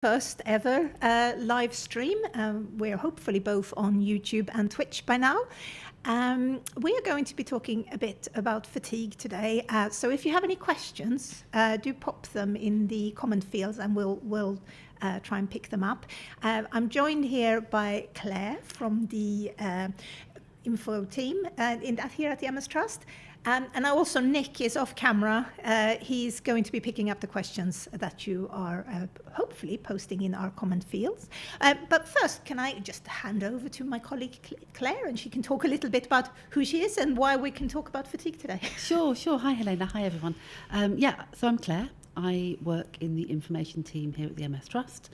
First ever live stream. We're hopefully both on YouTube and Twitch by now. We are going to be talking a bit about fatigue today. So if you have any questions, do pop them in the comment fields and we'll try and pick them up. I'm joined here by Claire from the info team here at the MS Trust. And also Nick is off camera. He's going to be picking up the questions that you are hopefully posting in our comment fields. But first, can I just hand over to my colleague Claire, and she can talk a little bit about who she is and why we can talk about fatigue today. Sure. Hi, Helena. Hi, everyone. So I'm Claire. I work in the information team here at the MS Trust.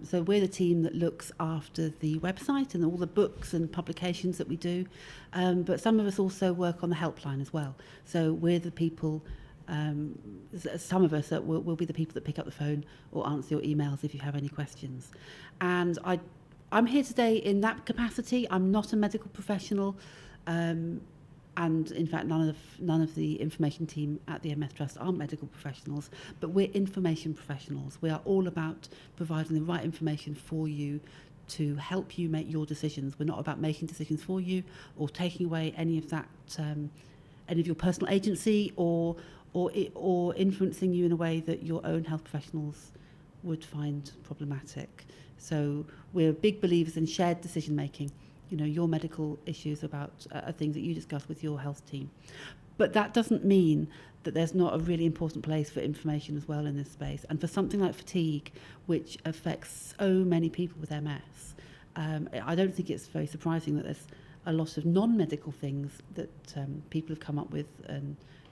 So we're the team that looks after the website and all the books and publications that we do. But some of us also work on the helpline as well. So we're the people, some of us will be the people that pick up the phone or answer your emails if you have any questions. And I'm here today in that capacity. I'm not a medical professional. And in fact, none of the information team at the MS Trust are medical professionals, but we're information professionals. We are all about providing the right information for you to help you make your decisions. We're not about making decisions for you or taking away any of that, any of your personal agency or influencing you in a way that your own health professionals would find problematic. So we're big believers in shared decision making. You know, your medical issues about things that you discuss with your health team. But that doesn't mean that there's not a really important place for information as well in this space. And for something like fatigue, which affects so many people with MS, I don't think it's very surprising that there's a lot of non-medical things that people have come up with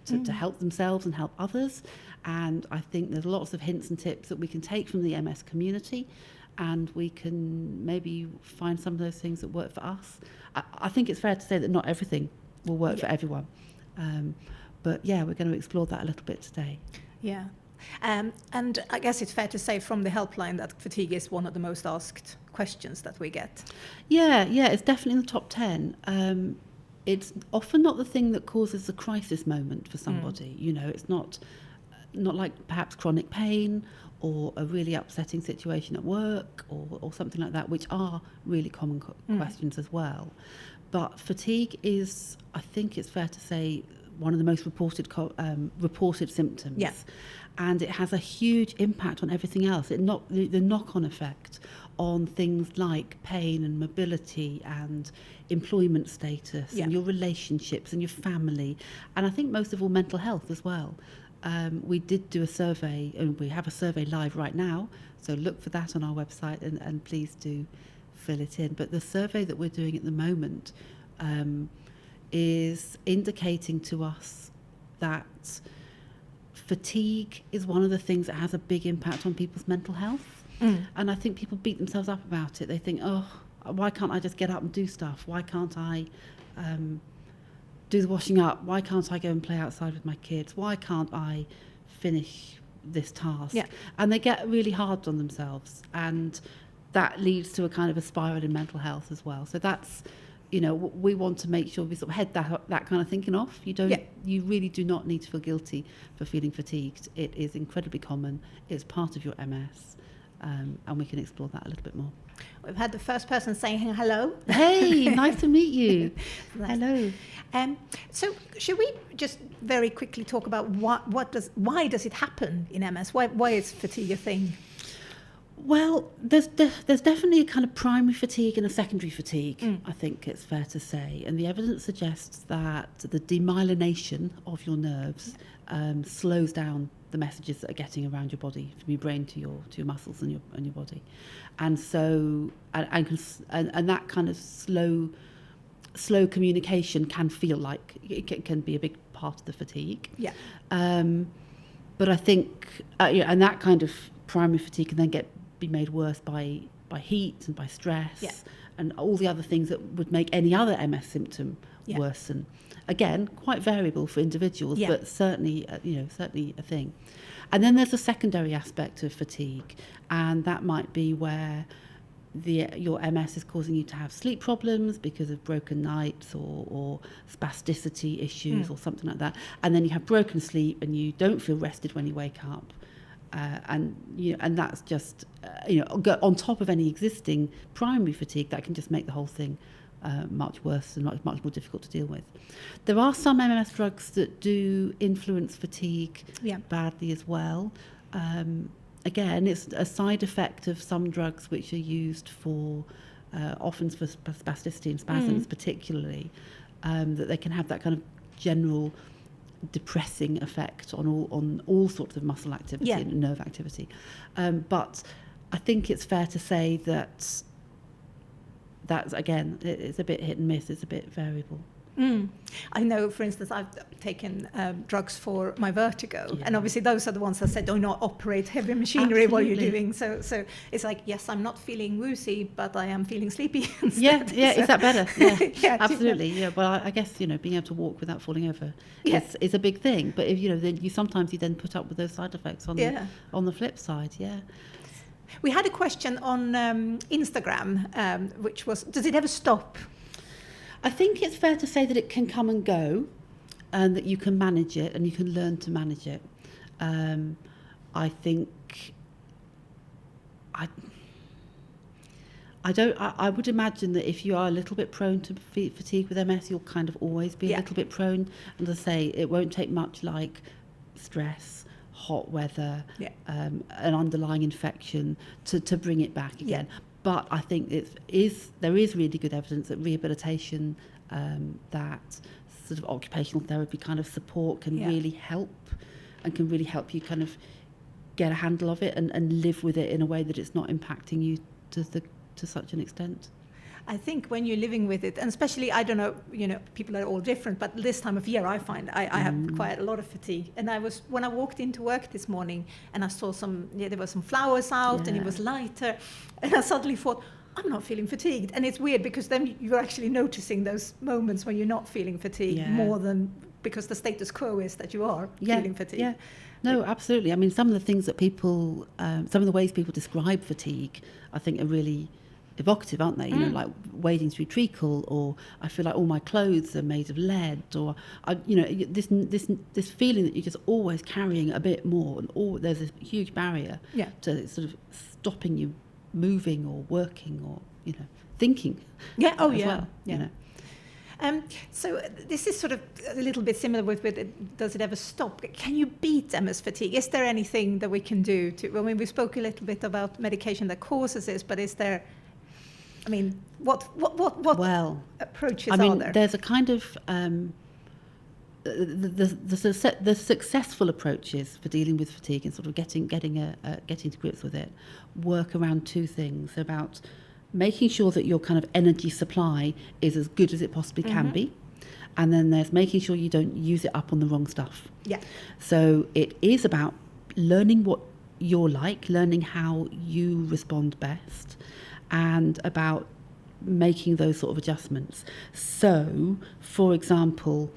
to help themselves and help others. And I think there's lots of hints and tips that we can take from the MS community, and we can maybe find some of those things that work for us. I think it's fair to say that not everything will work for everyone. But yeah, we're going to explore that a little bit today. Yeah. And I guess it's fair to say from the helpline that fatigue is one of the most asked questions that we get. Yeah, it's definitely in the top 10. It's often not the thing that causes the crisis moment for somebody. You know, it's not like perhaps chronic pain or a really upsetting situation at work or something like that, which are really common questions as well. But fatigue is, I think it's fair to say, one of the most reported symptoms. Yeah. And it has a huge impact on everything else. The knock-on effect on things like pain and mobility and employment status and your relationships and your family. And I think most of all mental health as well. We did do a survey, and we have a survey live right now, so look for that on our website and please do fill it in. But the survey that we're doing at the moment is indicating to us that fatigue is one of the things that has a big impact on people's mental health. And I think people beat themselves up about it. They think, oh, why can't I just get up and do stuff? Why can't I do the washing up? Why can't I go and play outside with my kids? Why can't I finish this task? Yeah. And they get really hard on themselves, and that leads to a kind of a spiral in mental health as well. So that's, you know, we want to make sure we sort of head that kind of thinking off. You really do not need to feel guilty for feeling fatigued. It is incredibly common. It's part of your MS, and we can explore that a little bit more. We've had the first person saying hello. Hey, nice to meet you. Nice. Hello. So should we just very quickly talk about why does it happen in MS? Why is fatigue a thing? Well, there's definitely a kind of primary fatigue and a secondary fatigue, I think it's fair to say. And the evidence suggests that the demyelination of your nerves slows down the messages that are getting around your body, from your brain to your muscles and your body. And so and that kind of slow communication can feel like it can be a big part of the fatigue. Yeah. But I think and that kind of primary fatigue can then be made worse by heat and by stress and all the other things that would make any other MS symptom worsen. Again, quite variable for individuals, but certainly a thing. And then there's a secondary aspect of fatigue, and that might be where your MS is causing you to have sleep problems because of broken nights or spasticity issues or something like that. And then you have broken sleep and you don't feel rested when you wake up. and that's just on top of any existing primary fatigue that can just make the whole thing much worse and much more difficult to deal with. There are some MMS drugs that do influence fatigue badly as well. Again, it's a side effect of some drugs which are used for often for spasticity and spasms particularly, that they can have that kind of general depressing effect on all sorts of muscle activity and nerve activity. But I think it's fair to say that's again, it's a bit hit and miss, it's a bit variable. I know, for instance, I've taken drugs for my vertigo, and obviously those are the ones that said do not operate heavy machinery while you're doing. So it's like, yes, I'm not feeling woozy, but I am feeling sleepy instead. Is that better? Yeah, absolutely. Yeah, well, I guess being able to walk without falling over is a big thing. But if then you sometimes put up with those side effects on the flip side. Yeah. We had a question on Instagram, which was, does it ever stop? I think it's fair to say that it can come and go, and that you can manage it and you can learn to manage it. I think I would imagine that if you are a little bit prone to fatigue with MS, you'll kind of always be a little bit prone. And as I say, it won't take much like stress, hot weather, an underlying infection to bring it back again. But I think there is really good evidence that rehabilitation, that sort of occupational therapy kind of support can really help, and can really help you kind of get a handle of it and live with it in a way that it's not impacting you to such an extent. I think when you're living with it, and especially, I don't know, people are all different, but this time of year I find I have quite a lot of fatigue. And when I walked into work this morning and I saw there were some flowers out and it was lighter, and I suddenly thought, I'm not feeling fatigued. And it's weird because then you're actually noticing those moments when you're not feeling fatigued more than because the status quo is that you are feeling fatigued. Yeah. No, absolutely. I mean, some of the things that some of the ways people describe fatigue, I think are really evocative, aren't they? Like wading through treacle, or I feel like all my clothes are made of lead, or this feeling that you're just always carrying a bit more, and there's this huge barrier to sort of stopping you moving or working or thinking. Well, so this is sort of a little bit similar with does it ever stop? Can you beat MS fatigue? Is there anything that we can do to? I mean, we spoke a little bit about medication that causes this, but is there? I mean, what approaches are there? There's a kind of the successful approaches for dealing with fatigue and sort of getting to grips with it work around two things: about making sure that your kind of energy supply is as good as it possibly can be, and then there's making sure you don't use it up on the wrong stuff. So it is about learning what you're like, learning how you respond best, and about making those sort of adjustments. So, for example,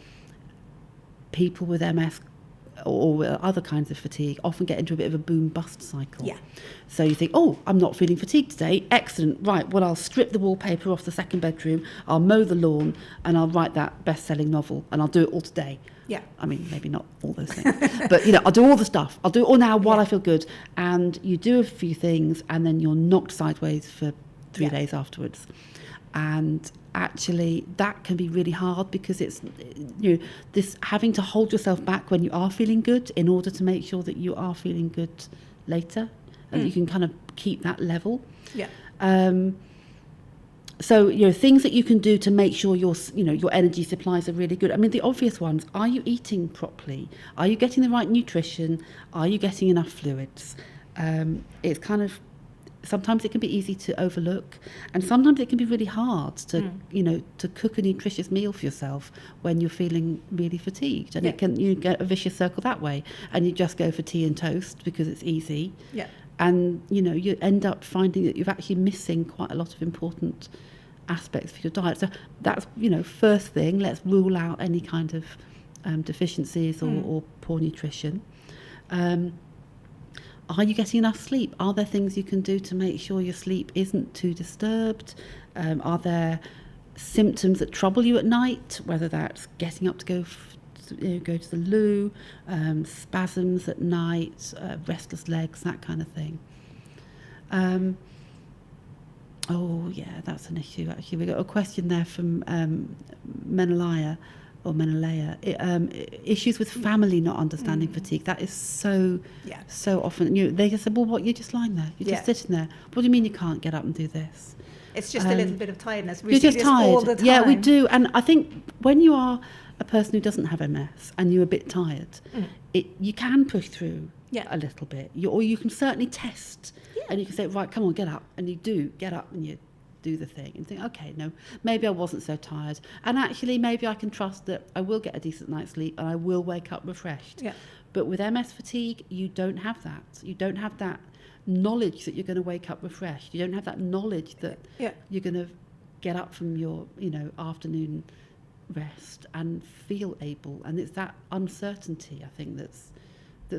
people with MS or other kinds of fatigue often get into a bit of a boom-bust cycle. So you think, I'm not feeling fatigued today. Excellent. Right, well, I'll strip the wallpaper off the second bedroom, I'll mow the lawn, and I'll write that best-selling novel, and I'll do it all today. I mean, maybe not all those things, but I'll do all the stuff. I'll do it all now while I feel good. And you do a few things, and then you're knocked sideways for 3 days afterwards. And actually that can be really hard, because it's this having to hold yourself back when you are feeling good in order to make sure that you are feeling good later, and you can kind of keep that level. So things that you can do to make sure your energy supplies are really good. I mean, the obvious ones: are you eating properly? Are you getting the right nutrition? Are you getting enough fluids? It's kind of, sometimes it can be easy to overlook, and sometimes it can be really hard to to cook a nutritious meal for yourself when you're feeling really fatigued, and you get a vicious circle that way, and you just go for tea and toast because it's easy, and you end up finding that you're actually missing quite a lot of important aspects for your diet. So that's first thing, let's rule out any kind of deficiencies or poor nutrition. Are you getting enough sleep? Are there things you can do to make sure your sleep isn't too disturbed? Are there symptoms that trouble you at night, whether that's getting up to go go to the loo, spasms at night, restless legs, that kind of thing. Oh yeah, that's an issue actually. We got a question there from Menelaya. Issues with family not understanding fatigue. That is so often. They just say, well, what, you're just lying there, you're just sitting there. What do you mean you can't get up and do this? It's just a little bit of tiredness. You're just tired. All the time. Yeah, we do. And I think when you are a person who doesn't have MS and you're a bit tired, you can push through a little bit. Or you can certainly test, and you can say, right, come on, get up. And you do get up and you do the thing and think, okay, no, maybe I wasn't so tired. And actually, maybe I can trust that I will get a decent night's sleep and I will wake up refreshed. Yeah. But with MS fatigue, you don't have that. You don't have that knowledge that you're going to wake up refreshed. You don't have that knowledge that you're going to get up from your, afternoon rest and feel able. And it's that uncertainty, I think, that's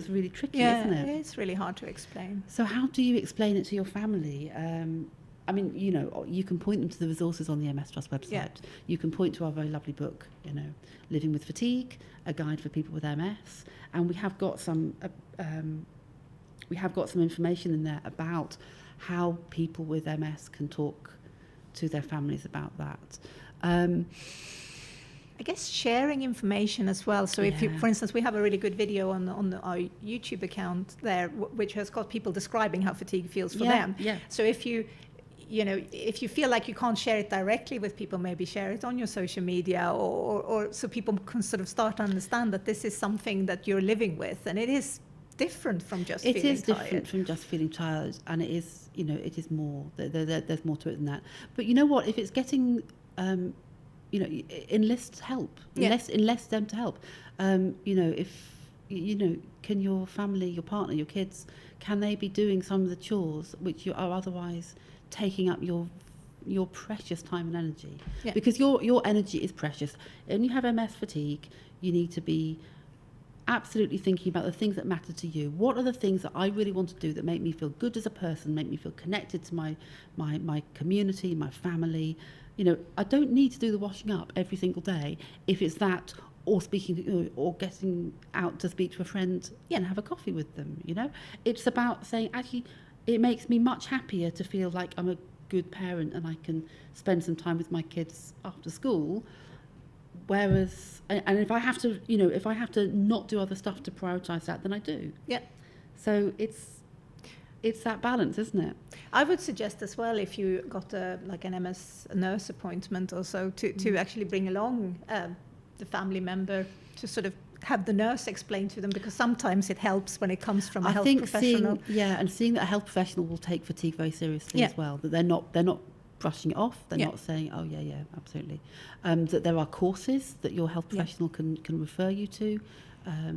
really tricky, isn't it? Yeah, it's really hard to explain. So how do you explain it to your family? I mean, you can point them to the resources on the MS Trust website. Yeah. You can point to our very lovely book, Living with Fatigue, a guide for people with MS, and we have got some information in there about how people with MS can talk to their families about that. I guess sharing information as well. So if you, for instance, we have a really good video on our YouTube account there, which has got people describing how fatigue feels for them. Yeah. So if you feel like you can't share it directly with people, maybe share it on your social media, or so people can sort of start to understand that this is something that you're living with, and it is different from just feeling tired. It is different from just feeling tired, and it is, it is more. There's more to it than that. But you know what? If it's getting, enlist help. Enlist them to help. If can your family, your partner, your kids, can they be doing some of the chores which you are otherwise taking up your precious time and energy? Because your energy is precious. And you have MS fatigue, you need to be absolutely thinking about the things that matter to you. What are the things that I really want to do that make me feel good as a person, make me feel connected to my community, my family? I don't need to do the washing up every single day if it's that, or speaking, or getting out to speak to a friend and have a coffee with them. It's about saying, actually, it makes me much happier to feel like I'm a good parent and I can spend some time with my kids after school. Whereas, and if I have to, not do other stuff to prioritise that, then I do. Yeah. So it's that balance, isn't it? I would suggest as well, if you got an MS nurse appointment or so, to actually bring along the family member to sort of have the nurse explain to them, because sometimes it helps when it comes from a health professional. Seeing that a health professional will take fatigue very seriously as well. That they're not brushing it off. They're not saying, oh yeah, absolutely. That there are courses that your health professional can refer you to,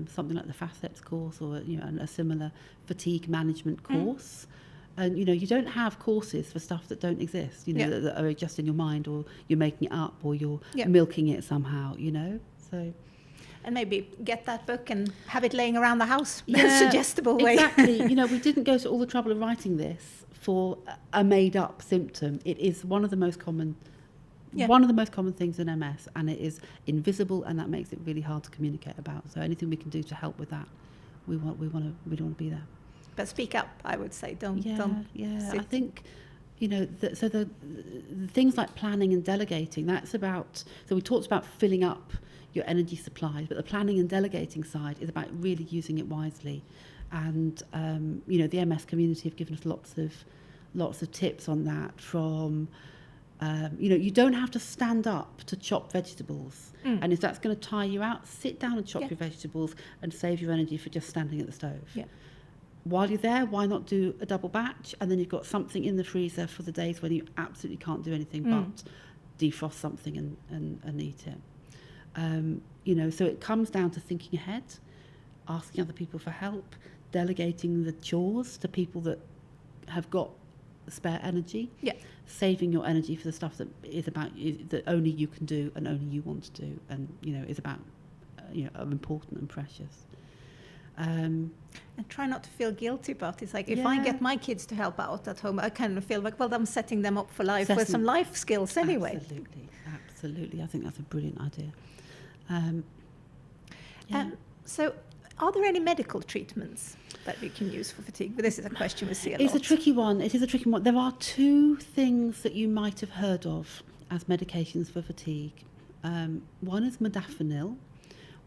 something like the Facets course, or a similar fatigue management course. And you don't have courses for stuff that don't exist. That are just in your mind, or you're making it up, or you're milking it somehow. So. And maybe get that book and have it laying around the house in a suggestible way. Exactly. We didn't go to all the trouble of writing this for a made-up symptom. It is one of the most common things in MS, and it is invisible, and that makes it really hard to communicate about. So anything we can do to help with that, we want to be there. But speak up, I would say. Don't. I think. The things like planning and delegating, that's about, so we talked about filling up your energy supplies, but the planning and delegating side is about really using it wisely. And, the MS community have given us lots of tips on that, from, you don't have to stand up to chop vegetables. And if that's going to tire you out, sit down and chop your vegetables and save your energy for just standing at the stove. Yeah. While you're there, why not do a double batch? And then you've got something in the freezer for the days when you absolutely can't do anything but defrost something and eat it. So it comes down to thinking ahead, asking other people for help, delegating the chores to people that have got spare energy, saving your energy for the stuff that is about you, that only you can do and only you want to do, and is about important and precious. And try not to feel guilty about it. It's like, if I get my kids to help out at home, I kind of feel like, well, I'm setting them up for life with some life skills anyway. Absolutely. I think that's a brilliant idea. Yeah. So are there any medical treatments that we can use for fatigue? But this is a question we see a lot. It's a tricky one. It is a tricky one. There are two things that you might have heard of as medications for fatigue. One is modafinil,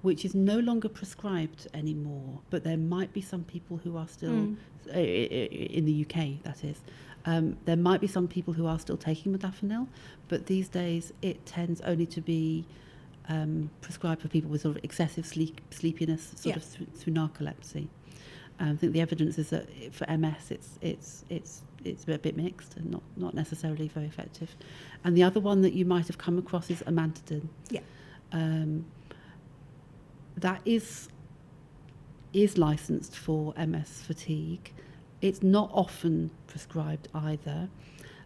which is no longer prescribed anymore, but there might be some people who are still, in the UK that is, there might be some people who are still taking modafinil, but these days it tends only to be prescribed for people with sort of excessive sleepiness, sort of through narcolepsy. I think the evidence is that for MS it's a bit mixed and not necessarily very effective. And the other one that you might have come across is amantadine. Yeah. That is licensed for MS fatigue. It's not often prescribed either.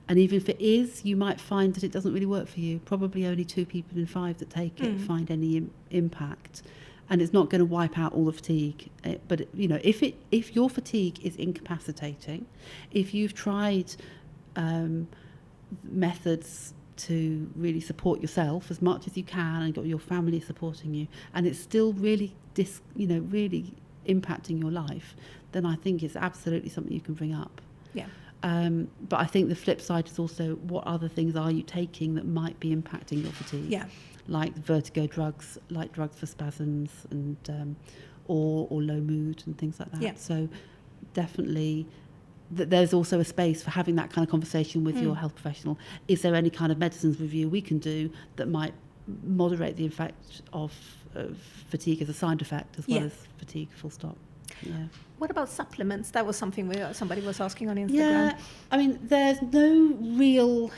And even if it is, you might find that it doesn't really work for you. Probably only 2 people in 5 that take it find any impact. And it's not going to wipe out all the fatigue. But, you know, if your fatigue is incapacitating, if you've tried methods to really support yourself as much as you can and got your family supporting you, and it's still really, really impacting your life, then I think it's absolutely something you can bring up. Yeah. But I think the flip side is also, what other things are you taking that might be impacting your fatigue? Yeah. Like vertigo drugs, like drugs for spasms, and or low mood and things like that. Yeah. So definitely there's also a space for having that kind of conversation with your health professional. Is there any kind of medicines review we can do that might moderate the effect of fatigue as a side effect as well as fatigue, full stop? Yeah. What about supplements? That was something somebody was asking on Instagram. Yeah, I mean, there's no real...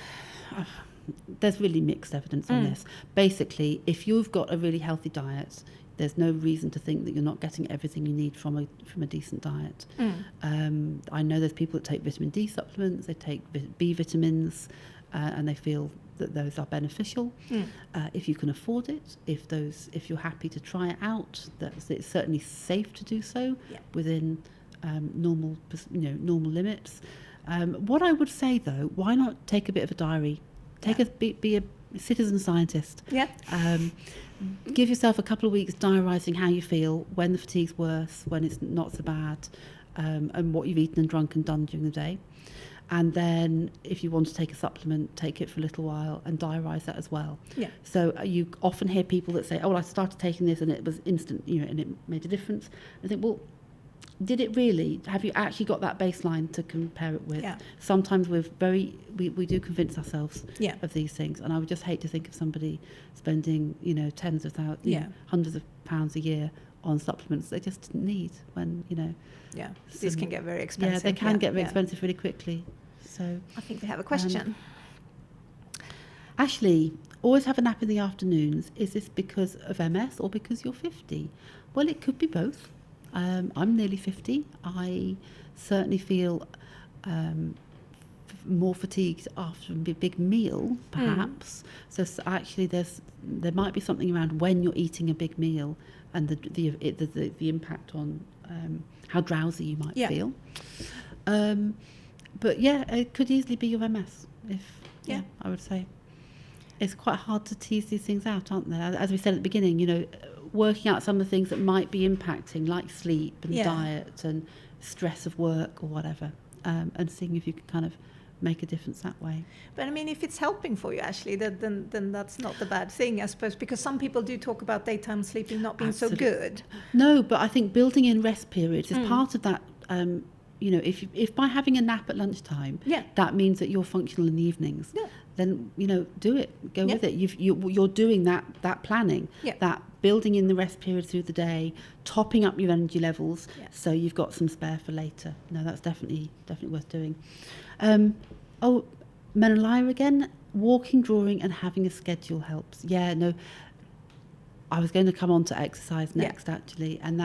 there's really mixed evidence on this. Basically, if you've got a really healthy diet, there's no reason to think that you're not getting everything you need from a decent diet. I know there's people that take vitamin D supplements, they take B vitamins, and they feel that those are beneficial. If you can afford it, if you're happy to try it out, it's certainly safe to do so within normal limits. What I would say though, why not take a bit of a diary? Be a citizen scientist. Yeah. Give yourself a couple of weeks diarising how you feel, when the fatigue's worse, when it's not so bad, and what you've eaten and drunk and done during the day. And then if you want to take a supplement, take it for a little while and diarise that as well. Yeah. So you often hear people that say, oh, well, I started taking this and it was instant, and it made a difference. I think, well, did it really? Have you actually got that baseline to compare it with? Yeah. Sometimes we do convince ourselves Yeah. of these things, and I would just hate to think of somebody spending tens of thousands, hundreds of pounds a year on supplements they just didn't need when These can get very expensive. Yeah, they can get very expensive really quickly. So I think we have a question. Ashley, always have a nap in the afternoons. Is this because of MS or because you're 50? Well, it could be both. I'm nearly 50. I certainly feel more fatigued after a big meal, perhaps. So actually, there might be something around when you're eating a big meal and the impact on how drowsy you might feel. But yeah, it could easily be your MS. I would say it's quite hard to tease these things out, aren't they? As we said at the beginning, working out some of the things that might be impacting, like sleep and diet and stress of work or whatever, and seeing if you can kind of make a difference that way. But I mean, if it's helping for you, Ashley, then that's not the bad thing, I suppose, because some people do talk about daytime sleeping not being so good. No, but I think building in rest periods is part of that. If by having a nap at lunchtime, that means that you're functional in the evenings, then do it, go with it. You're doing that planning, that building in the rest period through the day, topping up your energy levels, so you've got some spare for later. No, that's definitely worth doing. Menelaya again, walking, drawing, and having a schedule helps. Yeah, no. I was going to come on to exercise next, actually, and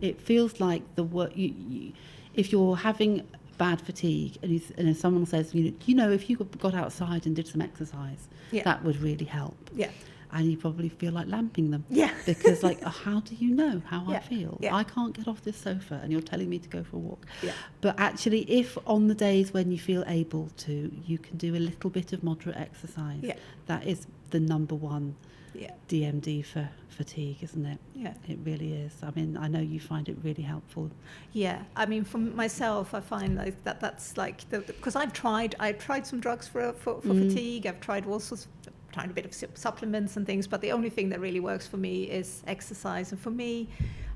it feels like the work if you're having bad fatigue and if someone says, if you got outside and did some exercise, that would really help. Yeah. And you probably feel like lamping them. Yeah. Because how do you know how I feel? Yeah. I can't get off this sofa and you're telling me to go for a walk. Yeah. But actually, if on the days when you feel able to, you can do a little bit of moderate exercise, that is the number one DMD for fatigue, isn't it? Yeah. It really is. I mean, I know you find it really helpful. Yeah, I mean, for myself, I find like that's like because I tried some drugs for fatigue. I've tried all sorts, tried a bit of supplements and things, but the only thing that really works for me is exercise. And for me,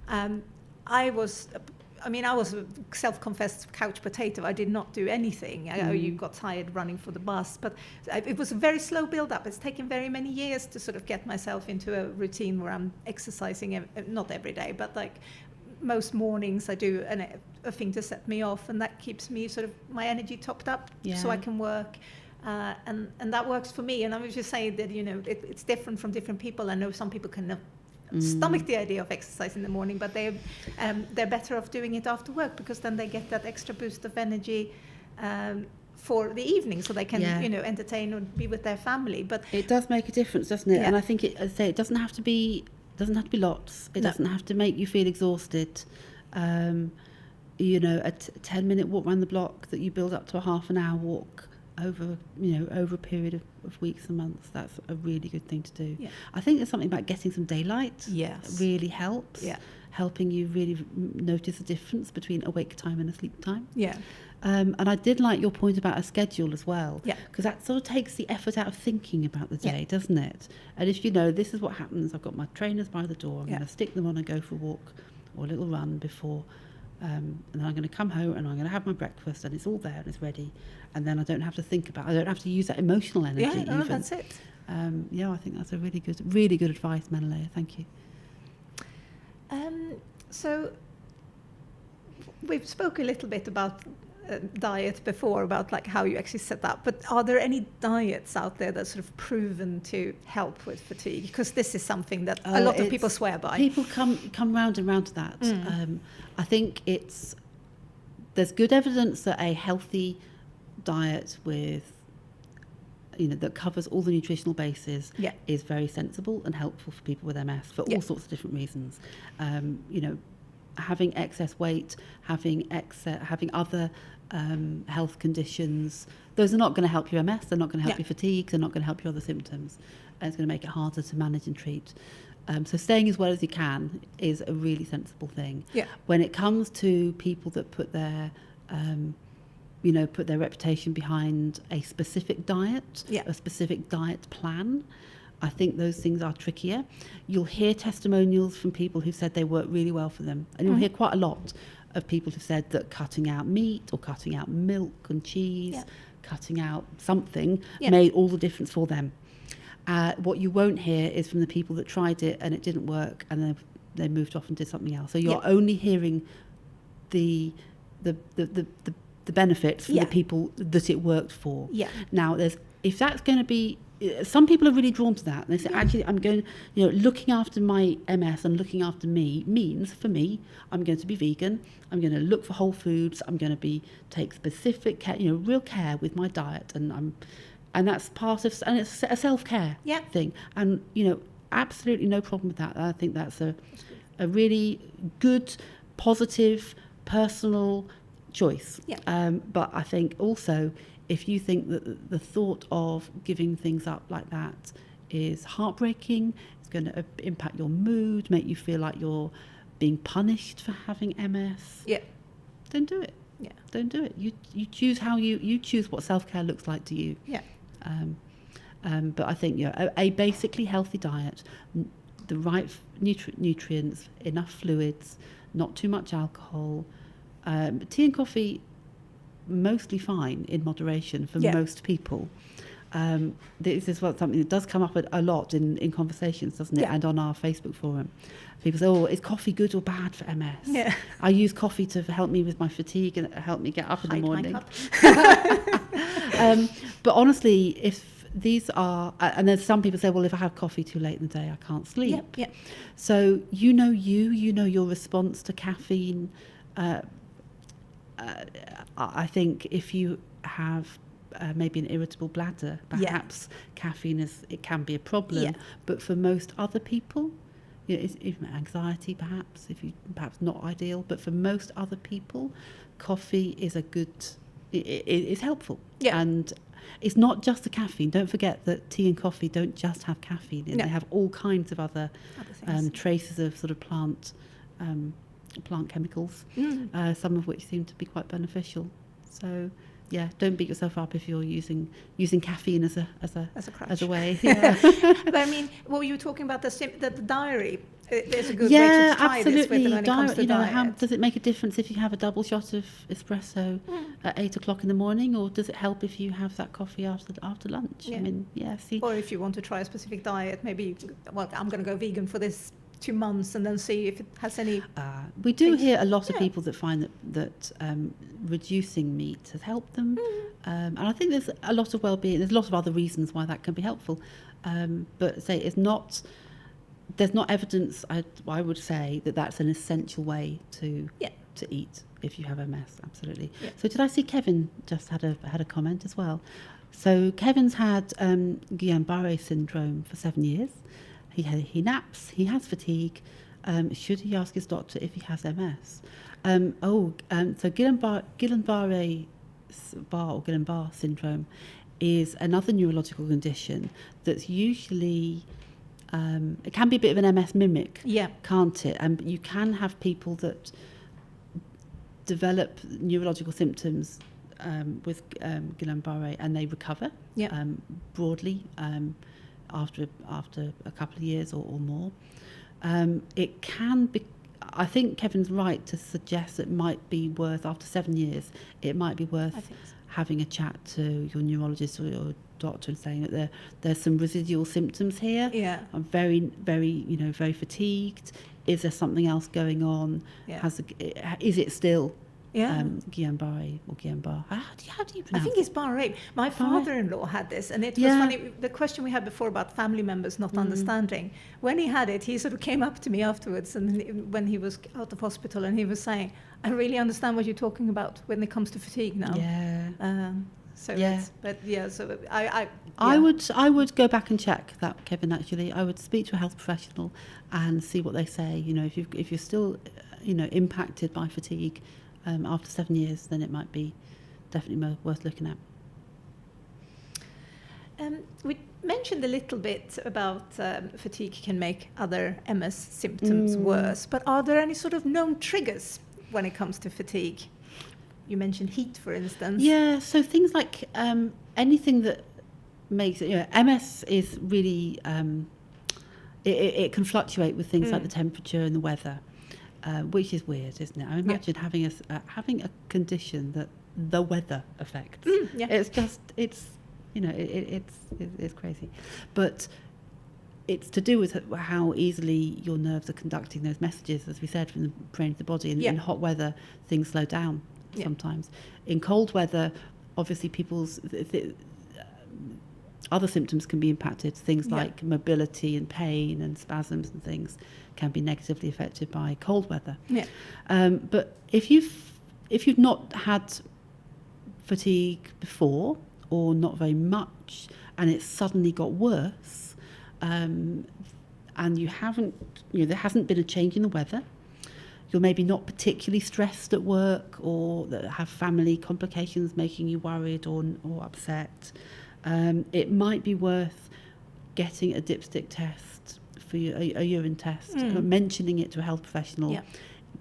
I was a self-confessed couch potato. I did not do anything. You got tired running for the bus, but it was a very slow build-up. It's taken very many years to sort of get myself into a routine where I'm exercising, not every day, but like most mornings I do a thing to set me off, and that keeps me sort of my energy topped up so I can work. And that works for me. And I was just saying that, it's different from different people. I know some people can stomach the idea of exercise in the morning, but they're better off doing it after work, because then they get that extra boost of energy for the evening, so they can entertain or be with their family. But it does make a difference, doesn't it? And I think it doesn't have to be lots. It doesn't have to make you feel exhausted. A 10-minute walk around the block that you build up to a half an hour walk over a period of weeks and months, that's a really good thing to do. I think there's something about getting some daylight that really helps, helping you really notice the difference between awake time and a sleep time. And I did like your point about a schedule as well, because that sort of takes the effort out of thinking about the day, doesn't it? And if this is what happens, I've got my trainers by the door, I'm going to stick them on and go for a walk or a little run before, and then I'm going to come home and I'm going to have my breakfast, and it's all there and it's ready, and then I don't have to think about, I don't have to use that emotional energy. That's it. I think that's a really good advice, Menelaia. Thank you. So we've spoken a little bit about diet before, about like how you actually set up, but are there any diets out there that's sort of proven to help with fatigue? Because this is something that a lot of people swear by. People come round and round to that. I think there's good evidence that a healthy diet with that covers all the nutritional bases is very sensible and helpful for people with MS for all sorts of different reasons. Having excess weight, having other health conditions, those are not going to help your MS, they're not going to help your fatigue, they're not going to help your other symptoms, and it's going to make it harder to manage and treat. So staying as well as you can is a really sensible thing. When it comes to people that put their reputation behind a specific diet, a specific diet plan, I think those things are trickier. You'll hear testimonials from people who said they work really well for them, and you'll hear quite a lot of people who said that cutting out meat or cutting out milk and cheese, cutting out something made all the difference for them. What you won't hear is from the people that tried it and it didn't work, and then they moved off and did something else. So you're only hearing the benefits from the people that it worked for. Now, if that's going to be, some people are really drawn to that. And they say, actually, I'm going, looking after my MS and looking after me means, for me, I'm going to be vegan. I'm going to look for whole foods. I'm going to take specific care, real care with my diet. And that's part of, and it's a self-care thing. And, absolutely no problem with that. I think that's a really good, positive, personal choice. But I think also, if you think that the thought of giving things up like that is heartbreaking, it's going to impact your mood, make you feel like you're being punished for having MS, don't do it. Don't do it. You choose how you choose what self-care looks like to you. But I think a basically healthy diet, the right nutrients, enough fluids, not too much alcohol, tea and coffee mostly fine in moderation for most people. This is something that does come up a lot in conversations, doesn't it? And on our Facebook forum, people say, is coffee good or bad for MS? I use coffee to help me with my fatigue and help me get up in the morning. But honestly, if these are, and then some people say, well, if I have coffee too late in the day, I can't sleep. So your response to caffeine. I think if you have maybe an irritable bladder, perhaps caffeine it can be a problem. But for most other people, even anxiety perhaps not ideal, but for most other people, coffee is a good is helpful. Yeah. And it's not just the caffeine. Don't forget that tea and coffee don't just have caffeine. No. They have all kinds of other things. traces of sort of plant chemicals, some of which seem to be quite beneficial. So yeah, don't beat yourself up if you're using caffeine as a crutch. as a way. Yeah. But I mean, well, you were talking about the diary. There's a good way to try this with when it comes to diet. How does it make a difference if you have a double shot of espresso at 8 o'clock in the morning, or does it help if you have that coffee after lunch? Yeah. I mean, yeah. See, or if you want to try a specific diet, maybe I'm going to go vegan for this 2 months and then see if it has any. We do hear a lot of people that find that reducing meat has helped them, and I think there's a lot of well-being. There's a lot of other reasons why that can be helpful, but say it's not. There's not evidence, I would say, that that's an essential way to eat if you have MS. Absolutely. Yeah. So did I see Kevin just had a comment as well? So Kevin's had Guillain-Barré syndrome for 7 years. He naps. He has fatigue. Should he ask his doctor if he has MS? So Guillain-Barré or Guillain-Barré syndrome is another neurological condition that's usually. It can be a bit of an MS mimic, can't it? And you can have people that develop neurological symptoms with Guillain-Barré and they recover broadly after a couple of years or more. It can be. I think Kevin's right to suggest it might be worth, after 7 years, it might be worth having a chat to your neurologist or your doctor and saying that there's some residual symptoms here. Yeah. I'm very, very, very fatigued. Is there something else going on? Yeah. Is it still Guillain-Barré or Guillain-Barré? How do you pronounce it? I think it's Barré. My father-in-law had this, and it was funny. The question we had before about family members not understanding. When he had it, he sort of came up to me afterwards, and when he was out of hospital, and he was saying, "I really understand what you're talking about when it comes to fatigue now." Yeah. So I would go back and check that, Kevin. Actually, I would speak to a health professional and see what they say. If you're still, impacted by fatigue after 7 years, then it might be definitely worth looking at. We mentioned a little bit about fatigue can make other MS symptoms worse, but are there any sort of known triggers when it comes to fatigue? You mentioned heat, for instance. Yeah, so things like anything that makes it, MS is really, it can fluctuate with things like the temperature and the weather, which is weird, isn't it? I imagine having a condition that the weather affects. It's just, it's crazy. But it's to do with how easily your nerves are conducting those messages, as we said, from the brain to the body. And in hot weather, things slow down. Sometimes. In cold weather, obviously people's other symptoms can be impacted. Things like mobility and pain and spasms and things can be negatively affected by cold weather. But if you've not had fatigue before, or not very much, and it's suddenly got worse, and you haven't, there hasn't been a change in the weather, you're maybe not particularly stressed at work, or that have family complications making you worried or upset, it might be worth getting a dipstick test for a urine test, mentioning it to a health professional.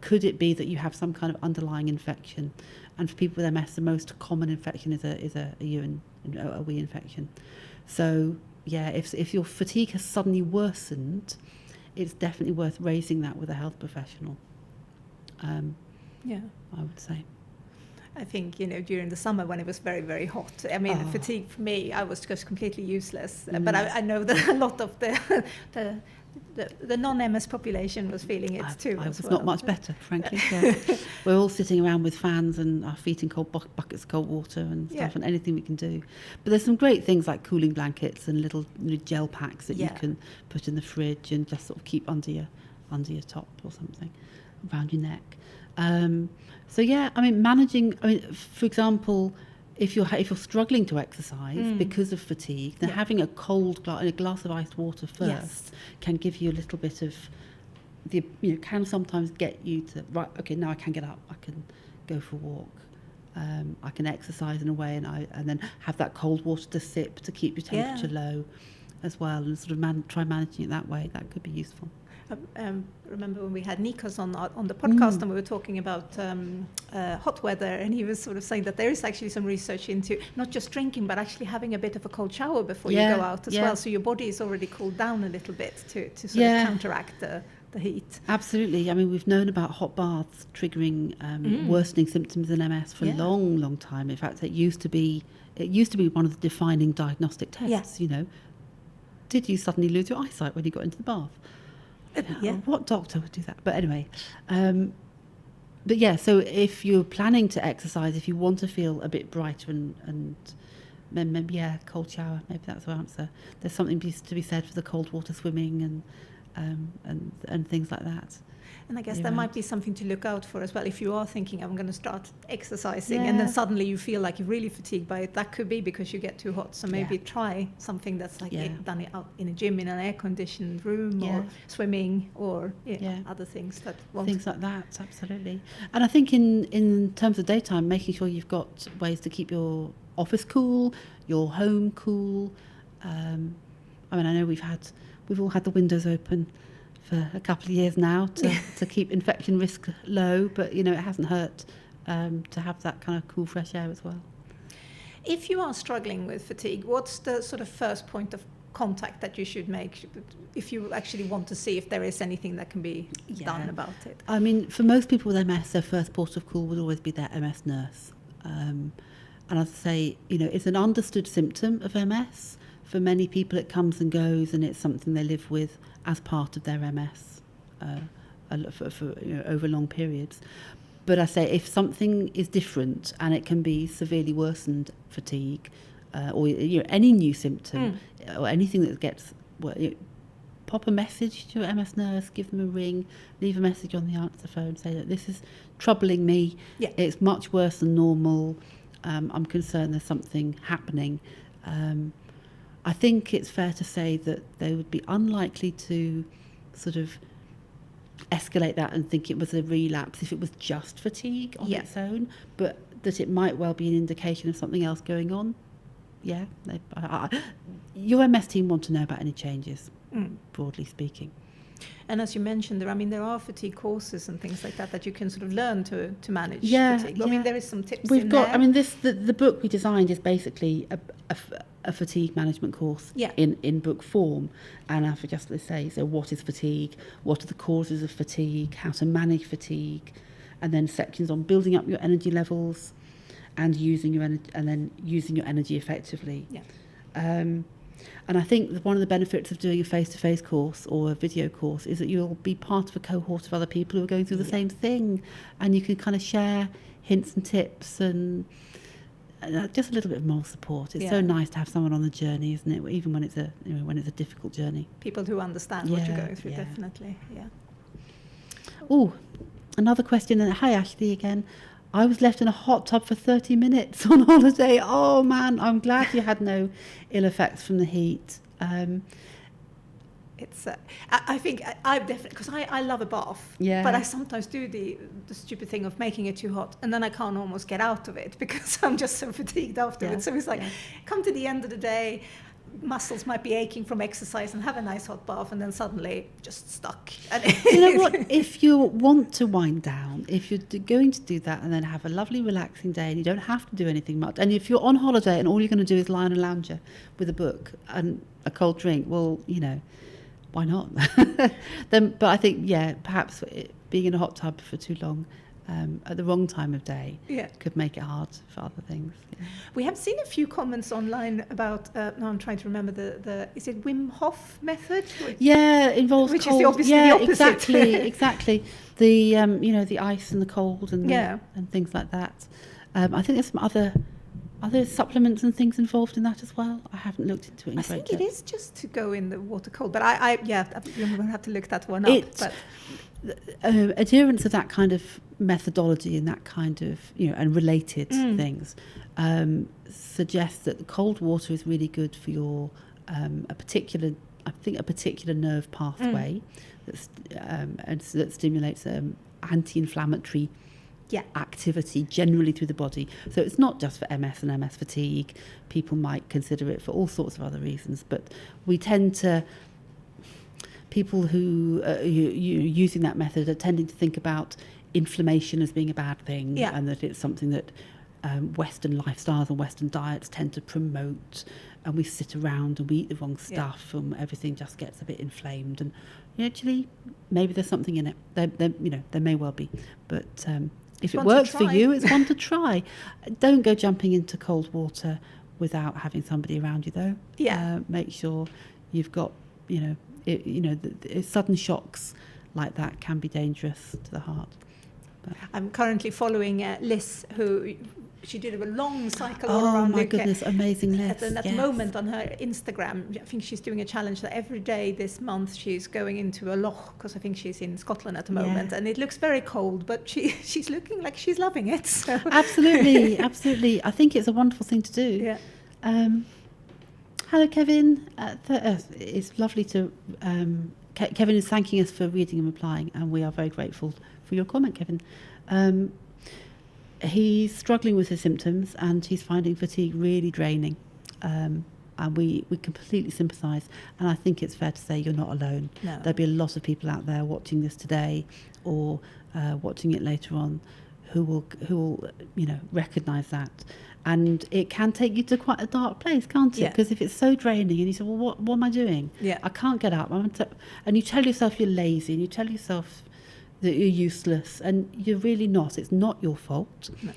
Could it be that you have some kind of underlying infection? And for people with MS, the most common infection is a wee infection. So if your fatigue has suddenly worsened, it's definitely worth raising that with a health professional. I would say. I think, during the summer when it was very, very hot, fatigue for me, I was just completely useless. But I know that a lot of the non-MS population was feeling it too. I was not much better, frankly. We're all sitting around with fans and our feet in cold buckets of cold water and stuff, and anything we can do. But there's some great things like cooling blankets and little gel packs that you can put in the fridge and just sort of keep under your top or something, around your neck. Managing. For example, if you're struggling to exercise because of fatigue, then having a glass of iced water first can give you a little bit of can sometimes get you to now I can get up, I can go for a walk. I can exercise in a way, and then have that cold water to sip to keep your temperature low as well, and sort of try managing it that way. That could be useful. Remember when we had Nikos on the podcast and we were talking about hot weather, and he was sort of saying that there is actually some research into not just drinking but actually having a bit of a cold shower before you go out as well, so your body is already cooled down a little bit to sort of counteract the heat. Absolutely. I mean, we've known about hot baths triggering worsening symptoms in MS for a long time. In fact, it used to be one of the defining diagnostic tests. You know, did you suddenly lose your eyesight when you got into the bath? What doctor would do that? But anyway, so if you're planning to exercise, if you want to feel a bit brighter and maybe cold shower, maybe that's the answer. There's something to be said for the cold water swimming and things like that. And I guess that might be something to look out for as well. If you are thinking, I'm going to start exercising, and then suddenly you feel like you're really fatigued by it, that could be because you get too hot. So maybe try something that's like done out in a gym, in an air-conditioned room, or swimming, or other things that won't. Things like that, absolutely. And I think in terms of daytime, making sure you've got ways to keep your office cool, your home cool. I mean, I know we've all had the windows open for a couple of years now to keep infection risk low, but it hasn't hurt to have that kind of cool fresh air as well. If you are struggling with fatigue, what's the sort of first point of contact that you should make if you actually want to see if there is anything that can be done about it? I mean, for most people with MS, their first port of call would always be their MS nurse. And as I say, it's an understood symptom of MS. For many people, it comes and goes, and it's something they live with as part of their MS for over long periods. But I say if something is different, and it can be severely worsened fatigue, or any new symptom, or anything that gets, pop a message to your MS nurse, give them a ring, leave a message on the answer phone, say that this is troubling me. It's much worse than normal. I'm concerned there's something happening. I think it's fair to say that they would be unlikely to sort of escalate that and think it was a relapse if it was just fatigue on its own, but that it might well be an indication of something else going on. Your MS team want to know about any changes, broadly speaking. And as you mentioned, there are fatigue courses and things like that you can sort of learn to manage fatigue. I mean, there is some tips in there. The book we designed is basically a fatigue management course in book form. And I would just say, so what is fatigue? What are the causes of fatigue? How to manage fatigue? And then sections on building up your energy levels and using your energy effectively. And I think one of the benefits of doing a face-to-face course or a video course is that you'll be part of a cohort of other people who are going through the same thing, and you can kind of share hints and tips and just a little bit of moral support. It's so nice to have someone on the journey, isn't it? Even when it's a difficult journey. People who understand what you're going through, definitely. Oh, another question. Hi, Ashley again. I was left in a hot tub for 30 minutes on holiday. Oh man, I'm glad you had no ill effects from the heat. It's. I think I've definitely, because I love a bath. But I sometimes do the stupid thing of making it too hot, and then I can't almost get out of it because I'm just so fatigued afterwards. So it's like, come to the end of the day, muscles might be aching from exercise, and have a nice hot bath, and then suddenly just stuck. You know what? If you want to wind down, if you're going to do that and then have a lovely relaxing day, and you don't have to do anything much, and if you're on holiday and all you're going to do is lie on a lounger with a book and a cold drink, well, why not? But I think, perhaps being in a hot tub for too long at the wrong time of day could make it hard for other things. We have seen a few comments online about, now I'm trying to remember is it Wim Hof method? Involves which cold. Is the opposite. Exactly. The, the ice and the cold and things like that. I think there's some other supplements and things involved in that as well. I haven't looked into it in I great think it depth. is just to go in the water cold, but I'm going to have to look that one up. Adherence of that kind of methodology and that kind of, and related things suggests that the cold water is really good for your a particular nerve pathway that stimulates anti-inflammatory activity generally through the body. So it's not just for MS and MS fatigue. People might consider it for all sorts of other reasons, but we tend to, people who are using that method are tending to think about inflammation as being a bad thing, and that it's something that Western lifestyles and Western diets tend to promote, and we sit around and we eat the wrong stuff and everything just gets a bit inflamed. And actually, maybe there's something in it. There may well be, but if it works for you, it's one to try. Don't go jumping into cold water without having somebody around you, though. Make sure you've got, sudden shocks like that can be dangerous to the heart. But I'm currently following Liz, who she did a long cycle all around. Oh my goodness, amazing Liz. At the moment on her Instagram, I think she's doing a challenge that every day this month she's going into a loch, because I think she's in Scotland at the moment, and it looks very cold, but she's looking like she's loving it. So. Absolutely. I think it's a wonderful thing to do. Hello, Kevin. It's lovely to... Kevin is thanking us for reading and replying, and we are very grateful for your comment, Kevin. He's struggling with his symptoms and he's finding fatigue really draining. And we completely sympathise. And I think it's fair to say you're not alone. No. There'll be a lot of people out there watching this today or watching it later on who will recognise that. And it can take you to quite a dark place, can't it? Because if it's so draining and you say, well, what am I doing? I can't get up. And you tell yourself you're lazy and you tell yourself that you're useless, and you're really not. It's not your fault. No.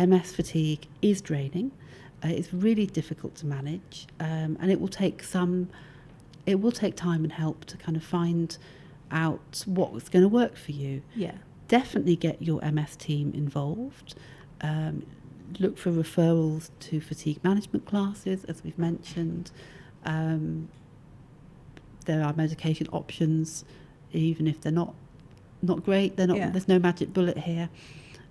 MS fatigue is draining. It's really difficult to manage, and it will take time and help to kind of find out what's going to work for you. Definitely get your MS team involved. Look for referrals to fatigue management classes, as we've mentioned. There are medication options, even if they're not great. They're not. There's no magic bullet here.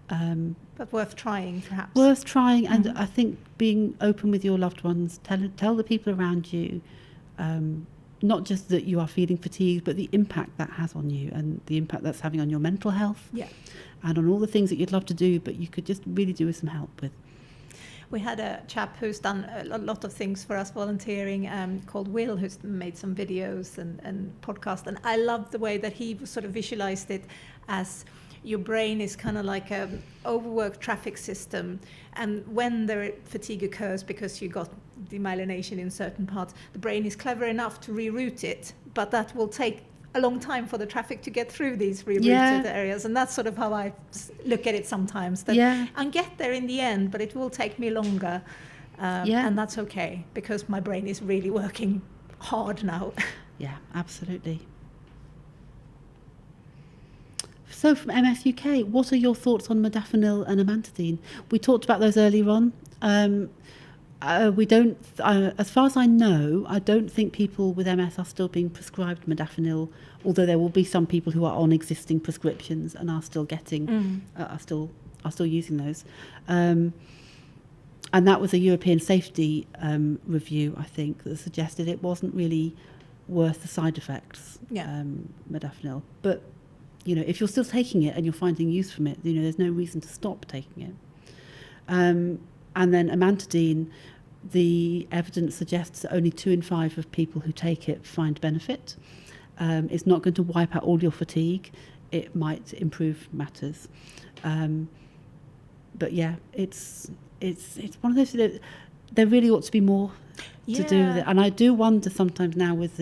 But worth trying, perhaps. Worth trying, and I think being open with your loved ones. Tell the people around you, not just that you are feeling fatigued, but the impact that has on you and the impact that's having on your mental health. And on all the things that you'd love to do, but you could just really do with some help with. We had a chap who's done a lot of things for us volunteering, called Will, who's made some videos and podcasts. And I love the way that he sort of visualized it as your brain is kind of like a overworked traffic system. And when the fatigue occurs because you got demyelination in certain parts, the brain is clever enough to reroute it, but that will take a long time for the traffic to get through these rerouted areas. And that's sort of how I look at it sometimes, that I'll get there in the end, but it will take me longer. And that's okay, because my brain is really working hard now. Yeah, absolutely. So from MS UK, what are your thoughts on modafinil and amantadine? We talked about those earlier on. We don't, as far as I know, I don't think people with MS are still being prescribed modafinil, although there will be some people who are on existing prescriptions and are still getting, are still using those. And that was a European safety review, I think, that suggested it wasn't really worth the side effects, modafinil. But if you're still taking it and you're finding use from it, there's no reason to stop taking it. And then amantadine, the evidence suggests that only 2 in 5 of people who take it find benefit. It's not going to wipe out all your fatigue. It might improve matters. But yeah, it's one of those that there really ought to be more to do with it. And I do wonder sometimes now with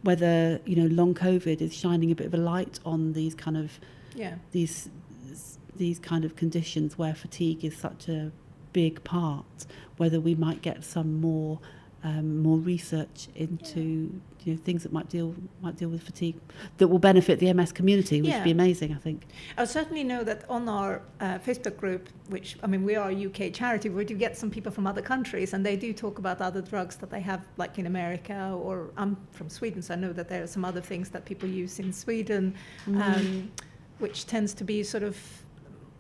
whether long COVID is shining a bit of a light on these kind of these kind of conditions where fatigue is such a big part, whether we might get some more research into things that might deal with fatigue that will benefit the MS community, which would be amazing, I think. I certainly know that on our Facebook group, which we are a UK charity, we do get some people from other countries, and they do talk about other drugs that they have, like in America, or I'm from Sweden, so I know that there are some other things that people use in Sweden, which tends to be sort of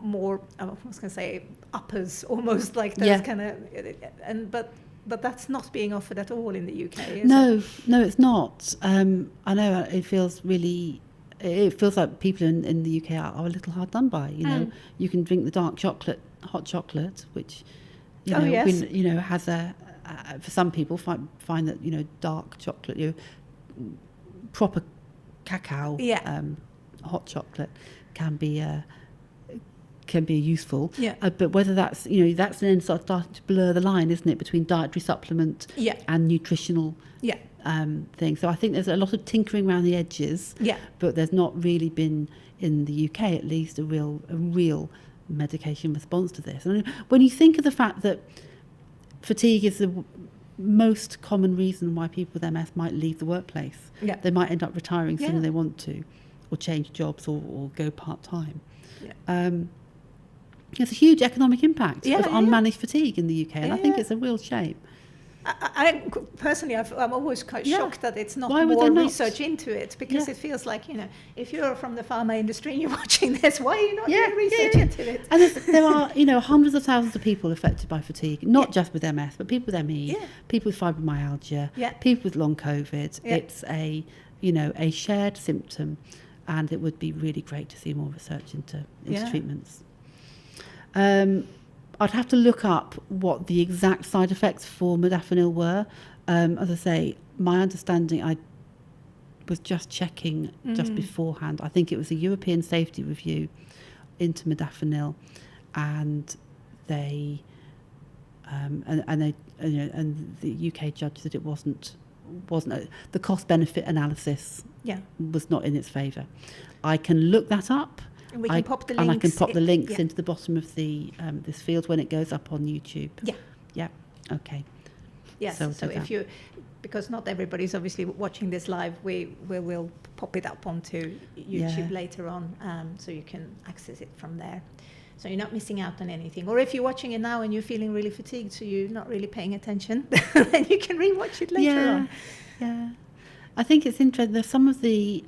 more, I was going to say, uppers, almost like those kind of, but that's not being offered at all in the UK, is it? No, it's not. I know it feels really it feels like people in the UK are a little hard done by. You know, you can drink the dark chocolate, hot chocolate, which has a for some people find that dark chocolate, proper cacao, hot chocolate can be useful. But whether that's that's then starting to blur the line, isn't it, between dietary supplement and nutritional thing. So I think there's a lot of tinkering around the edges, but there's not really been, in the UK at least, a real medication response to this. And when you think of the fact that fatigue is the most common reason why people with MS might leave the workplace, they might end up retiring sooner than they want to, or change jobs, or go part-time. There's a huge economic impact of unmanaged fatigue in the UK, and I think it's a real shame. I personally, I'm always quite shocked that it's not more research into it, because it feels like, if you're from the pharma industry and you're watching this, why are you not doing research into it? And there are, hundreds of thousands of people affected by fatigue, not just with MS, but people with ME, people with fibromyalgia, people with long COVID. It's a shared symptom, and it would be really great to see more research into treatments. I'd have to look up what the exact side effects for modafinil were. As I say, my understanding, I was just checking just beforehand. I think it was a European safety review into modafinil, and they and the UK judge said it wasn't the cost benefit analysis was not in its favour. I can look that up. And we can pop the links. And I can pop the links into the bottom of the this field when it goes up on YouTube. Okay. Yes. So if you, because not everybody's obviously watching this live, we will pop it up onto YouTube later on, so you can access it from there. So you're not missing out on anything. Or if you're watching it now and you're feeling really fatigued, so you're not really paying attention, then you can rewatch it later on. Yeah. I think it's interesting. There's some of the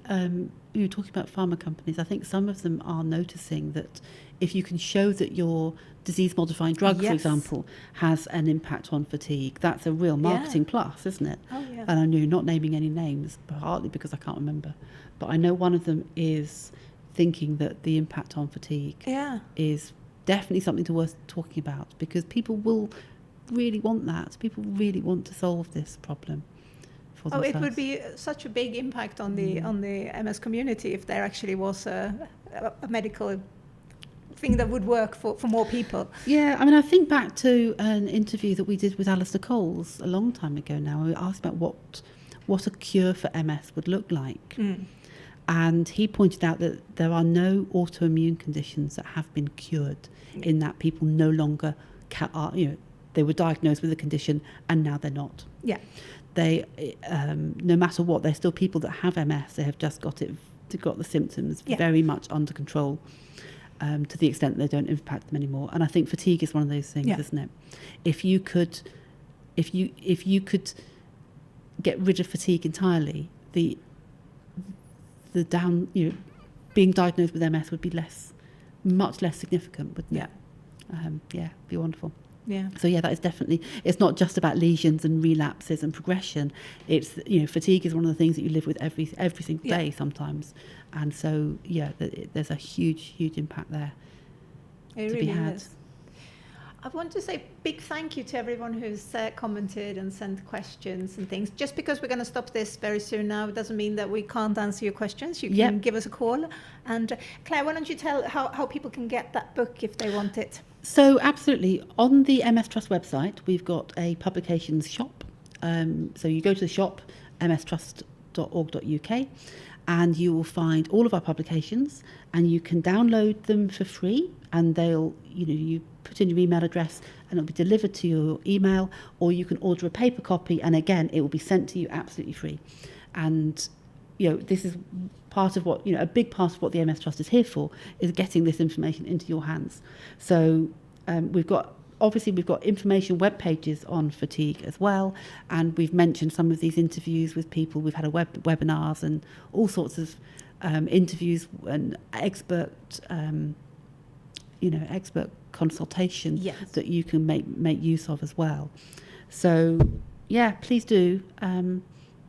you were talking about pharma companies. I think some of them are noticing that if you can show that your disease-modifying drug, for example, has an impact on fatigue, that's a real marketing plus, isn't it? Oh, yeah. And I know, not naming any names, partly because I can't remember, but I know one of them is thinking that the impact on fatigue is definitely something worth talking about, because people will really want that. People really want to solve this problem. It would be such a big impact on the MS community if there actually was a medical thing that would work for more people. Yeah, I mean, I think back to an interview that we did with Alistair Coles a long time ago now. We asked about what a cure for MS would look like. And he pointed out that there are no autoimmune conditions that have been cured, in that people no longer they were diagnosed with a condition and now they're not. Yeah. They, no matter what, they're still people that have MS. They have just got the symptoms very much under control, to the extent that they don't impact them anymore. And I think fatigue is one of those things, isn't it? If you could get rid of fatigue entirely, the being diagnosed with MS would be much less significant, wouldn't it? Be wonderful. Yeah. So that is definitely, it's not just about lesions and relapses and progression. It's, fatigue is one of the things that you live with every single day sometimes. And so, there's a huge impact there to be had. Is. I want to say big thank you to everyone who's commented and sent questions and things. Just because we're going to stop this very soon now, it doesn't mean that we can't answer your questions. You can give us a call. And Claire, why don't you tell how people can get that book if they want it? So absolutely. On the MS Trust website, we've got a publications shop. So you go to the shop, mstrust.org.uk, and you will find all of our publications, and you can download them for free, and they'll, you put in your email address and it'll be delivered to your email, or you can order a paper copy, and again, it will be sent to you absolutely free. And this is part of what, a big part of what the MS Trust is here for, is getting this information into your hands. So we've got information web pages on fatigue as well, and we've mentioned some of these interviews with people. We've had webinars and all sorts of interviews and expert consultation that you can make use of as well. So please do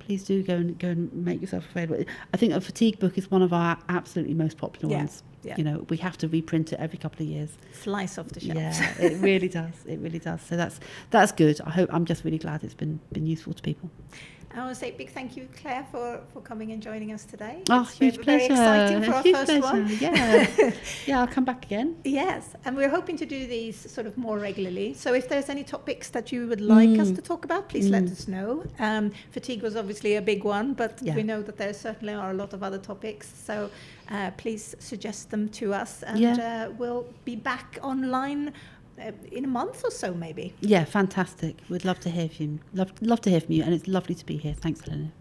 please do go and make yourself available. I think a fatigue book is one of our absolutely most popular ones. Yeah. You know, we have to reprint it every couple of years. Flies off the shelves. Yeah, it really does. It really does. So that's good. I'm just really glad it's been useful to people. I want to say a big thank you, Claire, for coming and joining us today. Oh, It's huge been pleasure. very exciting for our Huge first pleasure. one. Yeah. Yeah, I'll come back again. Yes, and we're hoping to do these sort of more regularly. So if there's any topics that you would like us to talk about, please let us know. Fatigue was obviously a big one, but we know that there certainly are a lot of other topics. So please suggest them to us, and we'll be back online in a month or so, maybe. Yeah, fantastic. We'd love to hear from you. Love to hear from you, and it's lovely to be here. Thanks, Helena.